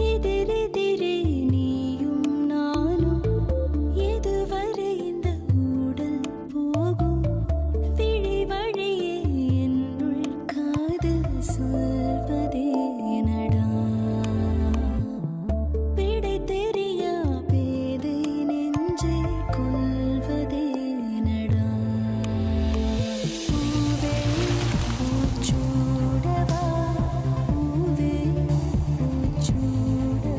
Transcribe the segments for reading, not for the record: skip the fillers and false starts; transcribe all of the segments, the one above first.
எதிரெதிரே நீயும் நானும் எதுவரை இந்த ஊடல் போகும் விழி வழியே என்னுள் காதல் சொல்வதே நடா விடை தெரியா பேதை நெஞ்சை கொள்வதே நடா பூவே பூச்சூடவா பூவே பூச்சூடவா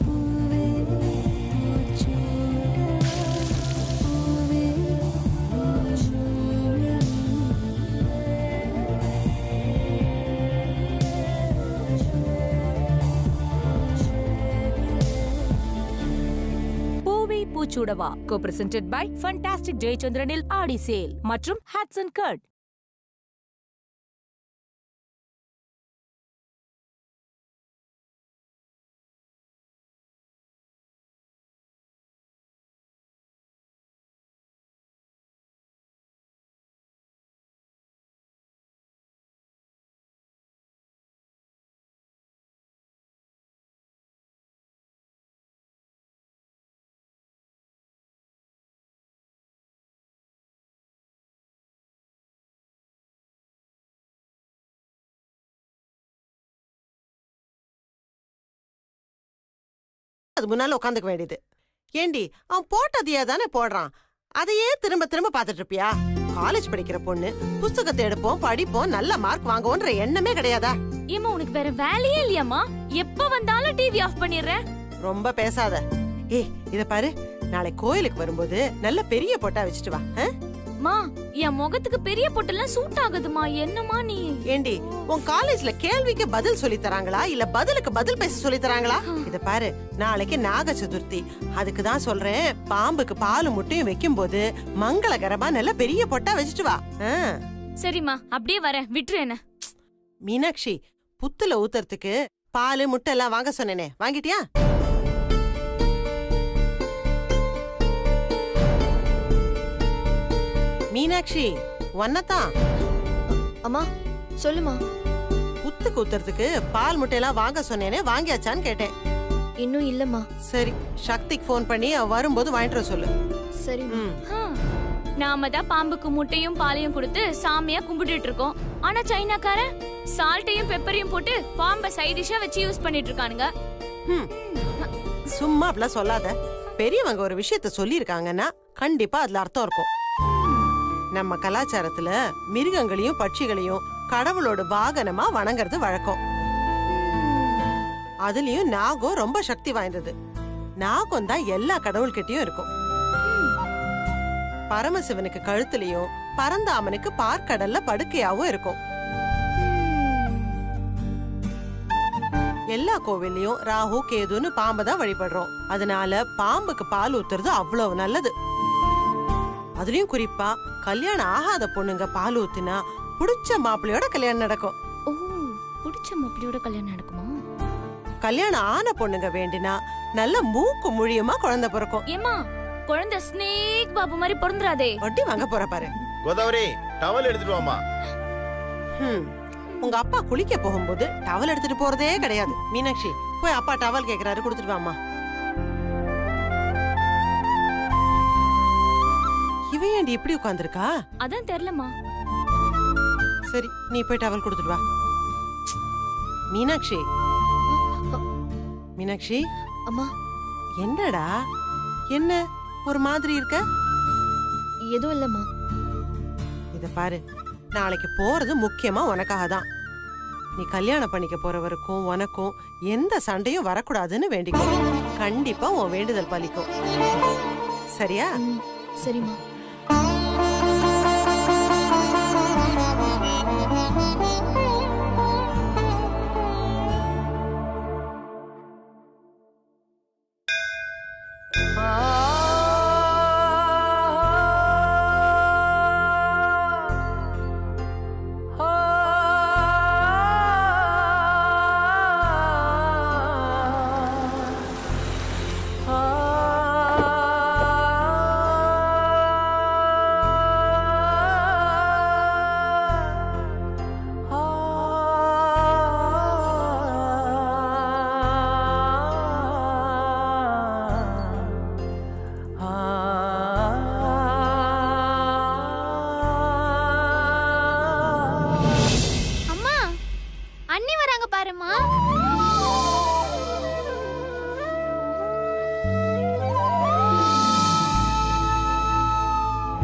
பூவே பூச்சூடவா பூவே பூவே பூச்சூடவா co-presented by Fantastic Jayachandranil Aadi sale மற்றும் Hudson Curd. அது முன்னால உட்காந்துக்க வேண்டியது. ஏண்டி அவன் போட்டதையே தானே போடுறான், அதையே திரும்ப திரும்ப பாத்துட்டு இருப்பியா? காலேஜ் படிக்கிற பொண்ணு, புஸ்தகத்தை எடுப்போம் படிப்போம் நல்ல மார்க் வாங்குவோன்ற எண்ணமே கிடையாதா? ஏமா உனக்கு வேற வேலையே இல்லையாமா? எப்ப வந்தாலும் டிவி ஆஃப் பண்ணிடுற. ரொம்ப பேசாத. ஏய் இத பாரு, நாளை கோயிலுக்கு வரும்போது நல்ல பெரிய பொட்டா வச்சுட்டு வா. மா என் முகத்துக்கு பெரிய பொட்டெல்லாம் சூட் ஆகுதுமா. என்னமா நீ? ஏண்டி உன் காலேஜ்ல கேள்விக்கு பதில் சொல்லி தராங்களா இல்ல பதிலுக்கு பதில் பேச சொல்லி தராங்களா? இத பாரு, நாளைக்கு நாக சதுர்த்தி, அதுக்கு தான் சொல்றேன், பாம்புக்கு பால் முட்டையும் வைக்கும் போது மங்களகரமா நல்ல பெரிய பொட்டா வச்சுட்டு வா. சரிம்மா அப்படியே வரேன், விட்டுரு என்ன. மீனாட்சி, புத்துல ஊத்துறதுக்கு பால் முட்டை எல்லாம் வாங்க சொன்னேனே, வாங்கிட்டியா? மீனாட்சி ஒன்னதான். அம்மா சொல்லுமா. புத்துக்கு ஊத்துறதுக்கு பால் முட்டையெல்லாம் வாங்க சொன்னேனே, வாங்கியாச்சான்னு கேட்டேன். இன்னும் இல்லம்மா. சரி, சக்திக்கு ஃபோன் பண்ணி அவ வரும்போது வாங்கிட்டு வர சொல்லு. சரி. நாம தான் பாம்புக்கு முட்டையும் பாலையும் கொடுத்து சாமியா கும்பிட்டுட்டு இருக்கோம். ஆனா சைனாக்காரன் சால்ட்டையும் பெப்பரையும் போட்டு பாம்பை சைட் டிஷ்ஷா வச்சு யூஸ் பண்ணிட்டு இருக்கானுங்க. சும்மா அப்படிலாம் சொல்லாத. பெரியவங்க ஒரு விஷயத்த சொல்லி இருக்காங்கன்னா கண்டிப்பா அதுல அர்த்தம் இருக்கும். நம்ம கலாச்சாரத்துல மிருகங்களையும் பட்சிகளையும் கடவுளோட வாகனமா வணங்குறது வழக்கம். அதுலயும் நாகம் ரொம்ப சக்தி வாய்ந்தது. நாகம் தான் எல்லா கடவுள்கிட்டயும் இருக்கும். பரமசிவனுக்கு கழுத்துலயும் பரந்தாமனுக்கு பார்க்கடல்ல படுக்கையாவும் இருக்கும். எல்லா கோவில்லையும் ராகு கேதுன்னு பாம்பை தான் வழிபடுறோம். அதனால பாம்புக்கு பால் ஊத்துறது அவ்வளவு நல்லது. அதுலயும் குறிப்பா கல்யாணம் ஆகாத பொண்ணுங்க பால் ஊத்தினா புடிச்ச மாப்பிள்ளையோட கல்யாணம் நடக்கும். ஓ, புடிச்ச மாப்பிள்ளையோட கல்யாணம் நடக்குமா? கல்யாணம் ஆன பொண்ணுங்க வேண்டினா நல்ல மூக்கு முழியுமா குழந்தை பிறக்கும். ஏமா குழந்தை ஸ்னேக் பாபு மாதிரி பிறந்துராதே. வட்டி வாங்க போற பாரு. கோதாவரி, டவல் எடுத்துட்டு வாமா. உங்க அப்பா குளிக்க போகும்போது டவல் எடுத்துட்டு போறதே கிடையாது. மீனாட்சி, போய் அப்பா டவல் கேக்குறாரு, கொடுத்துட்டு வாமா. இவன் ஏண்டி இப்படி உட்கார்ந்திருக்கா? அதான் தெரியலமா. சரி, நீ போய் டவல் கொடுத்துட்டு வா. மீனாட்சி, மீனாட்சி. அம்மா. என்னடா, என்ன ஒரு மாதிரி இருக்க? எதுவும் இல்லம்மா. இத பாரு, நாளைக்கு போறது முக்கியமா உனக்காக தான். நீ கல்யாணம் பண்ணிக்க போறவருக்கும் உனக்கும் எந்த சண்டையும் வரக்கூடாதுன்னு வேண்டிக்கோ. கண்டிப்பா உன் வேண்டுதல் பலிக்கும். சரியா? சரிம்மா. வராங்க பாருமா.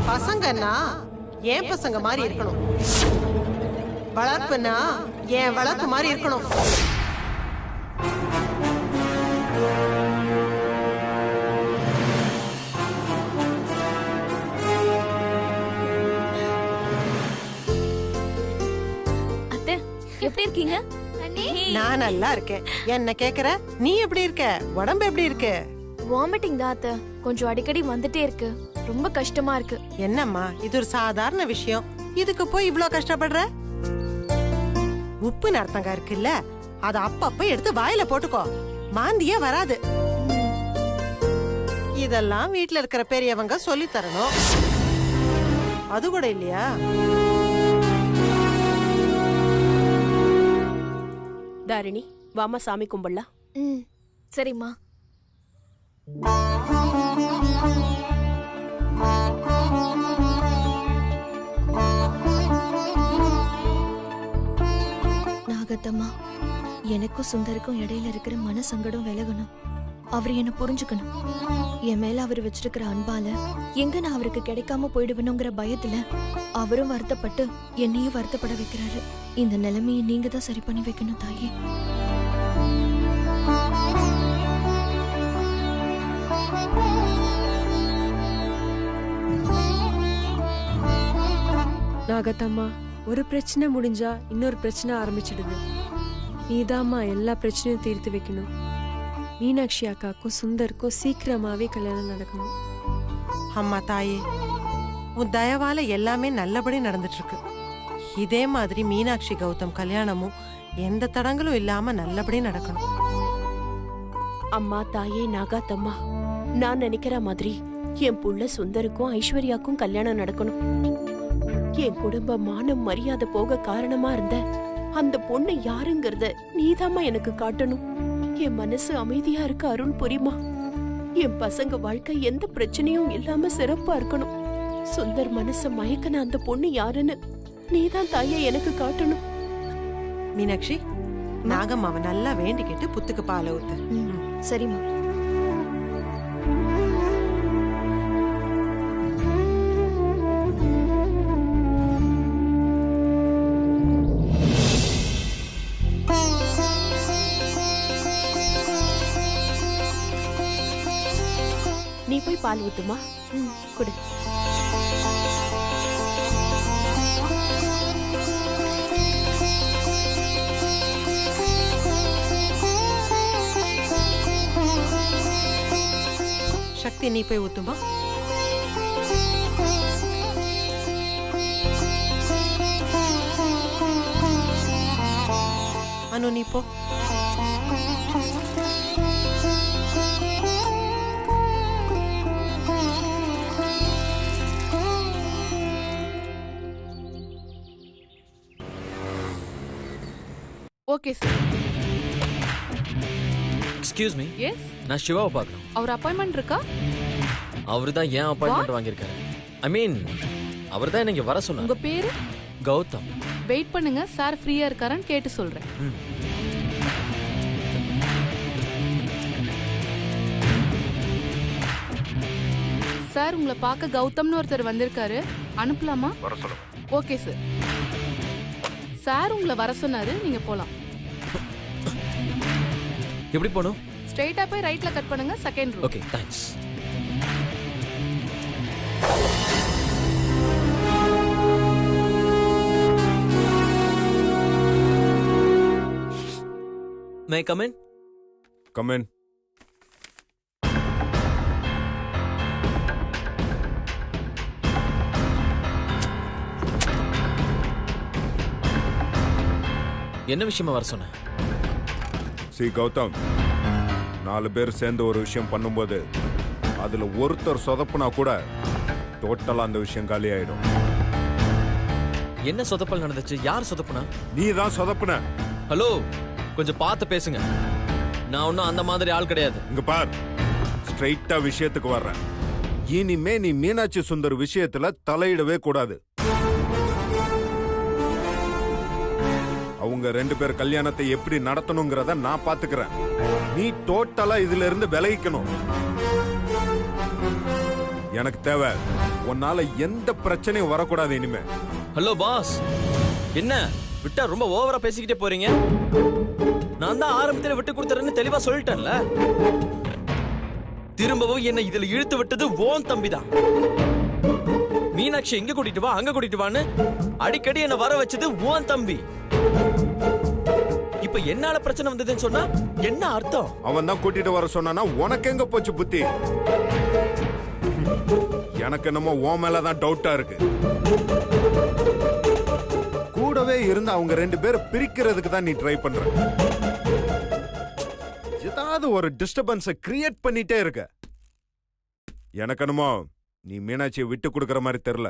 பசங்கன்னா என் பசங்க மாதிரி இருக்கணும், வளர்ப்புன்னா என் வளர்ப்பு மாதிரி இருக்கணும். அத்தை எப்படி இருக்கீங்க? நான் நல்லா இருக்கேன். என்ன கேக்குற? நீ எப்படி இருக்க? உடம்பு எப்படி இருக்கு? வாமிட்டிங் தான் அத்தை, கொஞ்சம் அடிக்கடி வந்துட்டே இருக்கு, ரொம்ப கஷ்டமா இருக்கு. என்னம்மா, இது ஒரு சாதாரண விஷயம், இதுக்கு போய் இவ்ளோ கஷ்டப்படுற? உப்பு நர்த்தங்க இருக்குல்ல, அத அப்பப்ப எடுத்து வாயில போட்டுக்கோ, மாந்தியே வராது. இதெல்லாம் வீட்ல இருக்கிற பெரியவங்க சொல்லி தரணும். அது கூட இல்லையா? தாரிணி, வாமா சாமி கும்பிடலாம். ம் சரிம்மா. நாகத்தம்மா, எனக்கும் சுந்தருக்கும் இடையில இருக்கிற மன சங்கடம் விலகணும். அவர் என்ன புரிஞ்சுக்கணும். என் மேல அவர் வச்சிருக்கிற அன்பால எங்க நான் அவருக்கு கிடைக்காம போயிடுவேணுங்கிற பயத்துல அவரும் வருத்தப்பட்டு என்னையும் வருத்தப்பட வைக்கிறாரு. இந்த நிலைமையை நீங்க தான் சரி பண்ணி வைக்கணும் தாயே. நாகத்தம்மா, ஒரு பிரச்சனை முடிஞ்சா இன்னொரு பிரச்சனை ஆரம்பிச்சிடுது. நீதாம்மா எல்லா பிரச்சனையும் தீர்த்து வைக்கணும். மீனாட்சி அக்காக்கும் சுந்தருக்கும் சீக்கிரமாவே கல்யாணம் நடக்கணும். அம்மா தாயே, உன் தயவால எல்லாமே நல்லபடி நடந்துட்டு இருக்கு. இதே மாதிரி மீனாட்சி கௌதம் கல்யாணமும் எந்த தடங்களும் இல்லாம நல்லபடி நடக்கணும். அம்மா தாயே நாகாத்தம்மா, நான் நினைக்கிற மாதிரி என் புள்ள சுந்தருக்கும் ஐஸ்வர்யாக்கும் கல்யாணம் நடக்கணும். என் குடும்ப மானம் மரியாதை போக காரணமா இருந்த அந்த பொண்ணு யாருங்கிறத நீதாம்மா எனக்கு காட்டணும். என் மனசு அமைதியா இருக்க அருள் புரியுமா. என் பசங்க வாழ்க்கை எந்த பிரச்சனையும் இல்லாம சிறப்பா இருக்கணும். சுந்தர் மனச மயக்கன அந்த பொண்ணு யாருன்னு நீதான் தாயே எனக்கு காட்டணும். மீனாட்சி, நாகம்மாவை நல்லா வேண்டிக்கிட்டு புத்துக்கு பாலை ஊத்து. சரிம்மா. நீ போய் பால் ஊத்துமா. குடு. சக்தி, நீ போய் ஊத்துமா. அனு, நீ போ. Okay sir. Excuse me. Yes, நான் சிவாவை பார்க்கணும். அவர் அப்பாயின்மெண்ட் இருக்கா? அவர் தான் ஏன் அப்பாயின்மெண்ட் வாங்கியிருக்காரு. ஐ மீன், அவர் தான் எனக்கு வர சொன்னார். உங்க பேரு? கௌதம். வெயிட் பண்ணுங்க, சார் ஃப்ரீயா இருக்காரான்னு கேட்டு சொல்றேன். சார், உங்களை பார்க்க கௌதம்னு ஒருத்தர் வந்திருக்காரு, அனுப்பலாமா? வர சொல்லுங்க. Okay sir. சார் உங்களை வர சொன்னாரு, நீங்க போலாம். எப்படி போகணும்? ஸ்ட்ரைட்டா போய் ரைட்ல கட் பண்ணுங்க, second room. Okay, thanks. May I come in? Come in. என்ன விஷயமா வர சொன்ன? சி கௌதம், 4 பேர் சேர்ந்து ஒரு விஷயம் பண்ணும்போது அதுல ஒருத்தர் சொதப்புனா கூட டோட்டலா அந்த விஷயம் காலி ஆயிடும். என்ன சொதப்பல் நடந்துச்சு? யார் சொதப்புனா? நீ தான் சொதப்புன. ஹலோ, கொஞ்சம் பார்த்து பேசுங்க. நான் ஒன்னும் அந்த மாதிரி ஆள் கிடையாது. இங்க பார், ஸ்ட்ரைட்டா விஷயத்துக்கு வர்றேன். இனிமே நீ மீனாட்சி சுந்தர் விஷயத்துல தலையிடவே கூடாது. அவங்க 2 பேர் கல்யாணத்தை எப்படி நடத்தணுங்கிறத நான் பாத்துக்கிறேன். நீ டோட்டலா இதுல இருந்து விலகிக்கணும். எனக்கு தேவை உன்னால எந்த பிரச்சனையும் வரக்கூடாது இனிமே. ஹலோ பாஸ், என்ன விட்டா ரொம்ப ஓவரா பேசிக்கிட்டே போறீங்க? நான் தான் ஆரம்பத்துல விட்டு கொடுத்துறேன்னு தெளிவா சொல்லிட்டேன்ல. திரும்பவும் என்ன இதுல இழுத்து விட்டது ஓன் தம்பிதான். மீனாட்சி எங்க கூட்டிட்டு வா அங்க கூட்டிட்டு வான்னு அடிக்கடி என்ன வர வச்சது ஓன் தம்பி. இப்ப என்னால பிரச்சனை வந்ததுன்னு சொன்னா என்ன அர்த்தம்? அவன் தான் கூட்டிட்டு வர சொன்னானா உனக்கு எங்க போச்சு புத்தி? எனக்கு என்னமோ உன் மேலதான் டவுட்டா இருக்கு. கூடவே இருந்து அவங்க 2 பேரும் பிரிக்கிறதுக்கு தான் நீ ட்ரை பண்ற. ஏதாவது ஒரு டிஸ்டர்பன்ஸை கிரியேட் பண்ணிட்டே இருக்க. எனக்கு என்னமோ நீ மீனாட்சியை விட்டு கொடுக்கற மாதிரி தெரியல.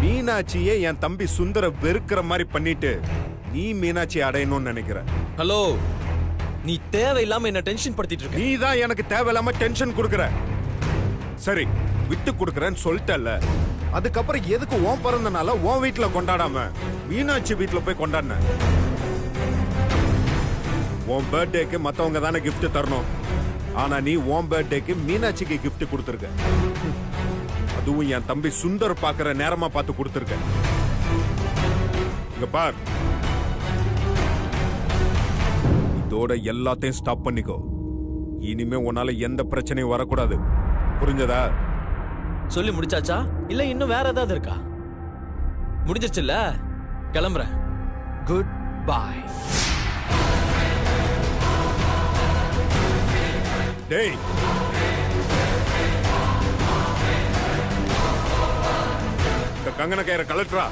மீனாட்சியே என் தம்பி சுந்தர வெறுக்கிற மாதிரி பண்ணிட்டு நீ மீனாட்சி அடையணும்னு நினைக்கிற. ஹலோ, நீ தேவையில்லாம என்ன டென்ஷன் படுத்திட்டு இருக்க. நீ தான் எனக்கு தேவையில்லாம டென்ஷன் கொடுக்கற. சரி, விட்டு கொடுக்கறேன்னு சொல்லிட்டல்ல, அதுக்கப்புறம் எதுக்கு உன் பிறந்தனால உன் வீட்டுல கொண்டாடாம மீனாட்சி வீட்டுல போய் கொண்டாடின? உன் பர்த்டேக்கு மத்தவங்க தானே கிஃப்ட் தரணும். ஆனா நீ உன் பர்த்டேக்கு மீனாட்சிக்கு கிஃப்ட் கொடுத்துருக்க. அதுவும் என் தம்பி சுந்தர் பாக்குற நேரமா பார்த்து கொடுத்துருக்க. இங்க பார், இதோட எல்லாத்தையும் ஸ்டாப் பண்ணிக்கோ. இனிமே உன்னால எந்த பிரச்சனையும் வரக்கூடாது. புரிஞ்சதா? சொல்லி முடிச்சாச்சா இல்ல இன்னும் வேற ஏதாவது இருக்கா? முடிஞ்சிச்சுல்ல, கிளம்புறேன். Good bye. டேய், இந்த கங்கன கயிறை கலட்டுறா.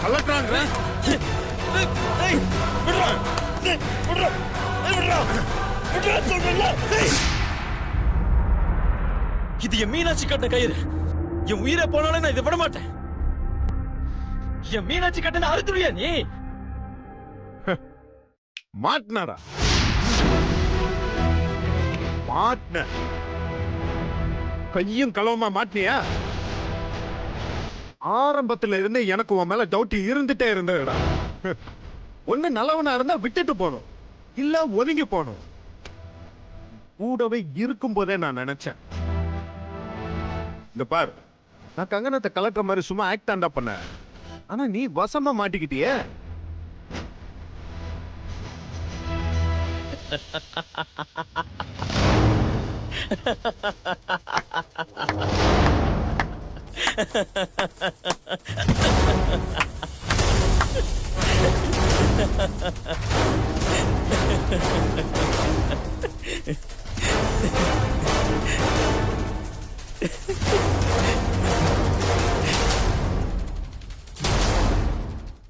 கலட்டுறாங்க. இது என் மீனாட்சி கட்டின கயிறு. என் உயிரை போனாலும் நான் இதை விட மாட்டேன். என் மீனாட்சி கட்டின அறுத்துறியா நீ? மாட்டினாரா? மாட்டின கையும் களவுமா மாட்டினியா? ஆரம்பத்துல இருந்து எனக்கு உன் மேல டவுட் இருந்துட்டே இருந்ததுடா. ஒண்ணு நல்லவனா இருந்தா விட்டுட்டு போகணும், இல்ல ஒதுங்கி போகணும். கூடவே இருக்கும் போதே நான் நினைச்சேன். இந்த பார், நான் கங்கனத்தை கலட்டுற மாதிரி சும்மா ஆக்ட் ஆண்டா பண்ண. ஆனா நீ வசமா மாட்டிக்கிட்டியே.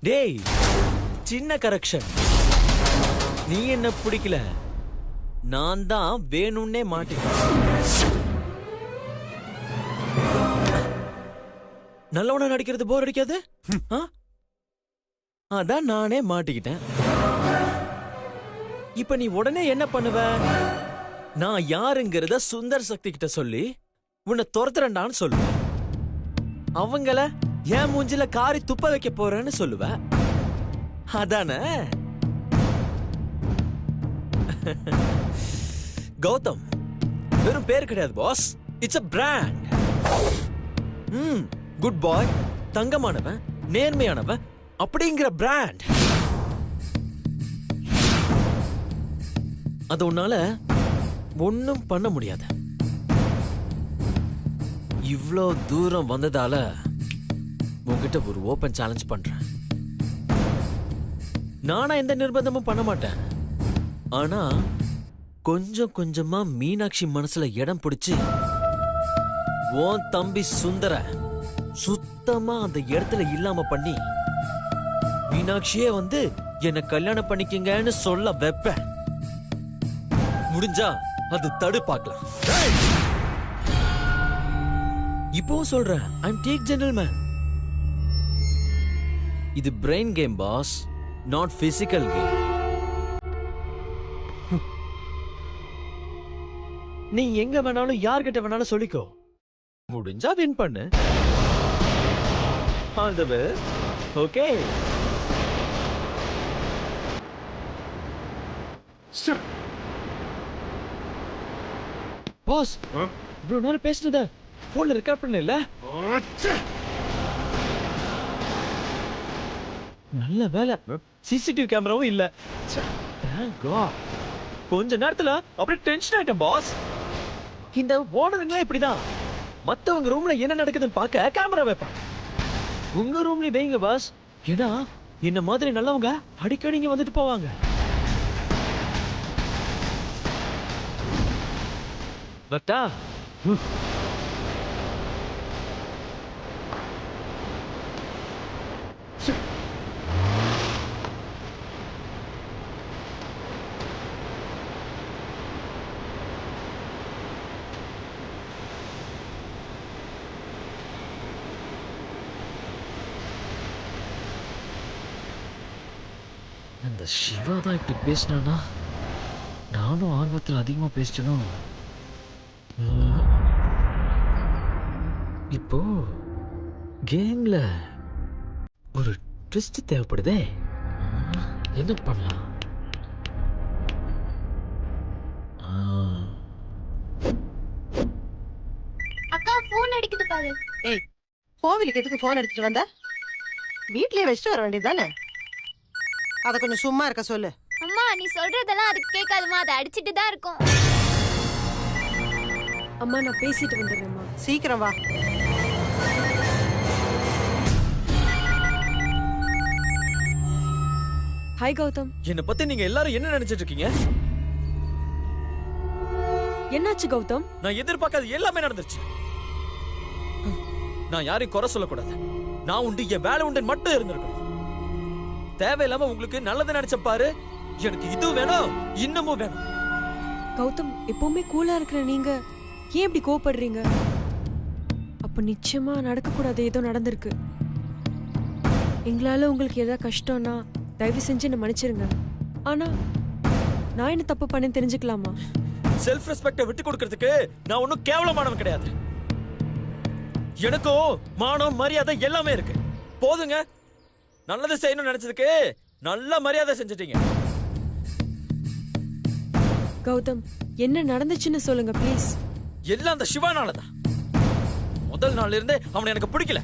டேய், சின்ன கரெக்ஷன். நீ என்ன பிடிக்கல, நான் தான் வேணும்னே மாட்டிக்கிட்டேன். நல்லவனா நடிக்கிறது போர் அடிக்காது? அதான் நானே மாட்டிக்கிட்டேன். இப்ப நீ உடனே என்ன பண்ணுவ? நான் யாருங்கிறத சுந்தர் சக்தி கிட்ட சொல்லி உன்னை துரத்துறேன்டான்னு சொல்லுவ. அவங்கள ஏன் மூஞ்சில காரி துப்ப வைக்க போறேன்னு சொல்லுவ. அதானே? கௌதம் வெறும் பேர் கிடையாது boss, it's a brand. Good boy, தங்கமானவன், நேர்மையானவன் அப்படிங்கிற பிராண்ட். அது உன்னால ஒண்ணும் பண்ண முடியாது. இவ்ளோ தூரம் வந்ததால உன்கிட்ட ஒரு ஓபன் சேலஞ்ச் பண்றேன். நானா எந்த நிர்பந்தமும் பண்ண மாட்டேன். ஆனா கொஞ்சம் கொஞ்சமா மீனாட்சி மனசுல இடம் பிடிச்சு உன் தம்பி சுந்தர சுத்தமா அந்த இடத்துல இல்லாம பண்ணி மீனாட்சியே வந்து என்ன கல்யாணம் பண்ணிக்கங்கன்னு சொல்ல வைப்பேன். முடிஞ்சா அது தடு பார்க்கலாம். இப்போ சொல்றேன், ஐம் டேக் ஜென்டில்மேன். இது brain game boss, not physical game. நீ எங்க வேணாலும் யார்கிட்ட வேணாலும் சொல்லிக்கோ, முடிஞ்சா வின் பண்ணு. All the best. Okay. Boss இவ்வளவு நேரம் பேசுனத போன்ல ரெக்கார்ட் பண்ண இல்ல? நல்ல வேலை சிசிடிவி கேமராவும் இல்ல. Thank God. கொஞ்ச நேரத்துல அப்படியே டென்ஷன் ஆயிட்டேன் பாஸ். இந்த ஓனருங்களா இப்படிதான், மத்தவங்க ரூம்ல என்ன நடக்குதுன்னு பார்க்க கேமரா வைப்பாங்க. உங்க ரூம்ல வைங்க பாஸ், ஏன்னா என்ன மாதிரி நல்லவங்க அடிக்கடி இங்க வந்துட்டு போவாங்க. பட்டா அந்த சிவா தான் இப்படி பேசினானா, நானும் ஆர்வத்தில் அதிகமாக பேசிட்டனும். இப்போ கேம்ல ஒரு ட்விஸ்ட் தேவைப்படுதே. என்ன பண்ணலாம்? அக்கா போன் அடிக்குது பாரு. ஏய், கோவிலுக்கு எதுக்கு போன் எடுத்துட்டு வந்த? வீட்லயே வச்சுட்டு வர வேண்டியதுதானே? அத கொஞ்சம் சும்மா இருக்க சொல்லு. அம்மா நீ சொல்றதெல்லாம் அதுக்கு கேட்காதுமா, அதை அடிச்சிட்டு தான் இருக்கும். அம்மா நான் பேசிட்டு வந்துடுறேம்மா. சீக்கிரம் வா. ஹாய் கௌதம். என்னை பத்தி நீங்க எல்லாரும் என்ன நினைச்சிட்டு இருக்கீங்க? என்னாச்சு கௌதம்? நான் எதிர்பார்க்காத எல்லாமே நடந்துருச்சு. நான் யாரையும் குறை சொல்லக்கூடாது. நான் உண்டு, என் வேலை உண்டு மட்டும் இருந்திருக்கணும். தேவையில்லாம உங்களுக்கு நல்லதை நினைச்ச பாரு. எனக்கு இது வேணும், இன்னமும் வேணும். கௌதம், எப்பவுமே கூலா இருக்கிற நீங்க ஏன் இப்படி கோவப்படுறீங்க? அப்ப நிச்சயமா நடக்கக்கூடாது ஏதோ நடந்திருக்கு. எங்களால உங்களுக்கு ஏதாவது கஷ்டம்னா தயவு செஞ்சு என்ன மன்னிச்சிருங்க. ஆனா நான் என்ன தப்பு பண்ணேன்னு தெரிஞ்சுக்கலாமா? செல்ஃப் ரெஸ்பெக்ட விட்டு கொடுக்கிறதுக்கு நான் ஒன்னும் கேவலமானவன் கிடையாது. எனக்கும் மானம் மரியாதை எல்லாமே இருக்கு. போதுங்க, நல்லது செய்யணும்னு நினைச்சதுக்கு நல்ல மரியாதை செஞ்சுட்டீங்க. கௌதம், என்ன நடந்துச்சுன்னு சொல்லுங்க ப்ளீஸ். எல்லாம் அந்த சிவானாலதான். முதல் நாள்ல இருந்தே அவனை எனக்கு பிடிக்கல.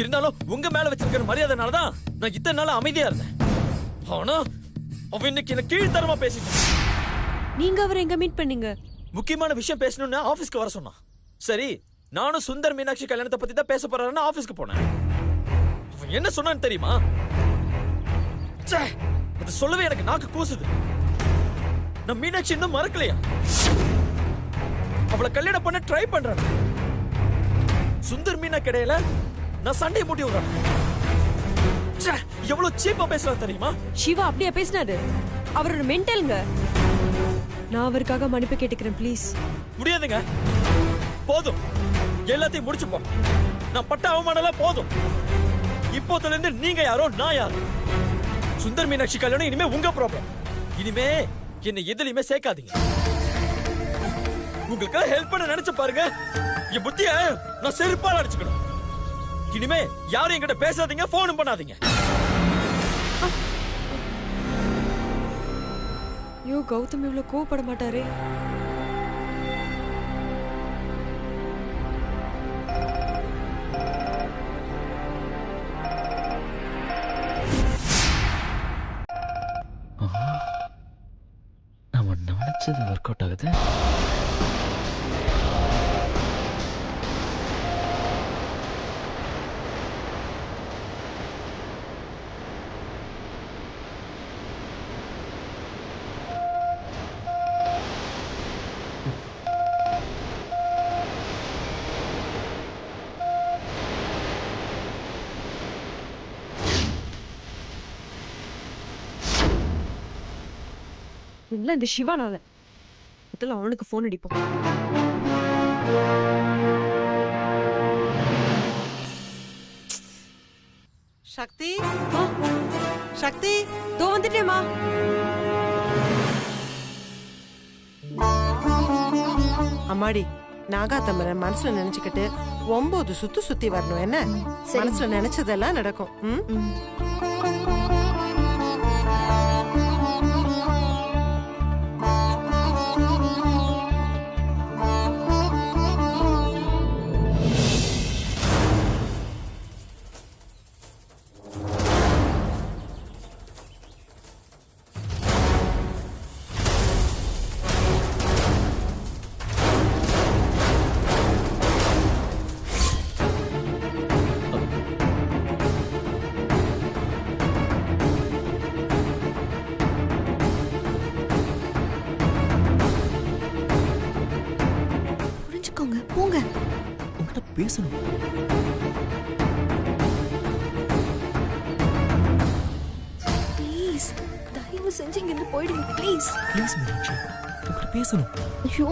இருந்தாலும் உங்க மேல வச்சிருக்கிற மரியாதைனாலதான் நான் இத்தனை நாள் அமைதியா இருந்தேன். ஆனா அவன் இன்னைக்கு என்ன கீழ்த்தரமா பேசிட்டான். நீங்க அவரை எங்க மீட் பண்ணீங்க? முக்கியமான விஷயம் பேசணும்னு ஆபீஸ்க்கு வர சொன்னான். சரி, நானும் சுந்தர் மீனாட்சி கல்யாணத்தை பத்தி தான் பேச போறாருன்னு ஆபீஸ்க்கு போனேன். அவன் என்ன சொன்னான்னு தெரியுமா? அது சொல்லவே எனக்கு நாக்கு கூசுது. நான் மீனாட்சி இன்னும் மறக்கலையா? அவளை கல்யாணம் பண்ண ட்ரை பண்றேன். சுந்தர் மீனா கிடையல நான் சண்டையை மூட்டி விடுறேன். எவ்வளவு சீப்பா பேசுறான் தெரியுமா? சிவா அப்படியே பேசினாரு. அவரோட மென்டல்ங்க. நான் அவருக்காக மன்னிப்பு கேட்டுக்கிறேன் ப்ளீஸ். முடியாதுங்க, போதும், எல்லாத்தையும் முடிச்சுப்போம். நான் பட்ட அவமானம் போதும். இப்போதுல இருந்து நீங்க யாரோ நான் யாரோ. சுந்தர் மீனாட்சி கல்யாணம் இனிமே உங்க ப்ராப்ளம். இனிமே என்ன எதுலயுமே சேர்க்காதீங்க. உங்களுக்கு ஹெல்ப் பண்ண நினைச்சு பாருங்க, என் புத்திய நான் செருப்பால அடிச்சுக்கணும். இனிமே யாரும் என்கிட்ட பேசாதீங்க, போனும் பண்ணாதீங்க. ஐயோ, கௌதம் இவ்வளவு கோவப்பட மாட்டாரே. நம்ம நினைச்சது ஒர்க் அவுட் ஆகுது. இல்ல இந்த சிவானால முதல்ல அவனுக்கு போன் அடிப்போம். சக்தி, சக்தி, தோ வந்துட்டேமா. அம்மாடி, நாகாத்தம்மரை மனசுல நினைச்சுக்கிட்டு 9 சுத்து சுத்தி வரணும். என்ன மனசுல நினைச்சதெல்லாம் நடக்கும். உன்கிட்ட பேசணும். ப்ளீஸ் தயவு செஞ்சு இங்கிருந்து போயிடுங்க ப்ளீஸ். ப்ளீஸ் மீனாட்சி, உன்கிட்ட பேசணும். ஐயோ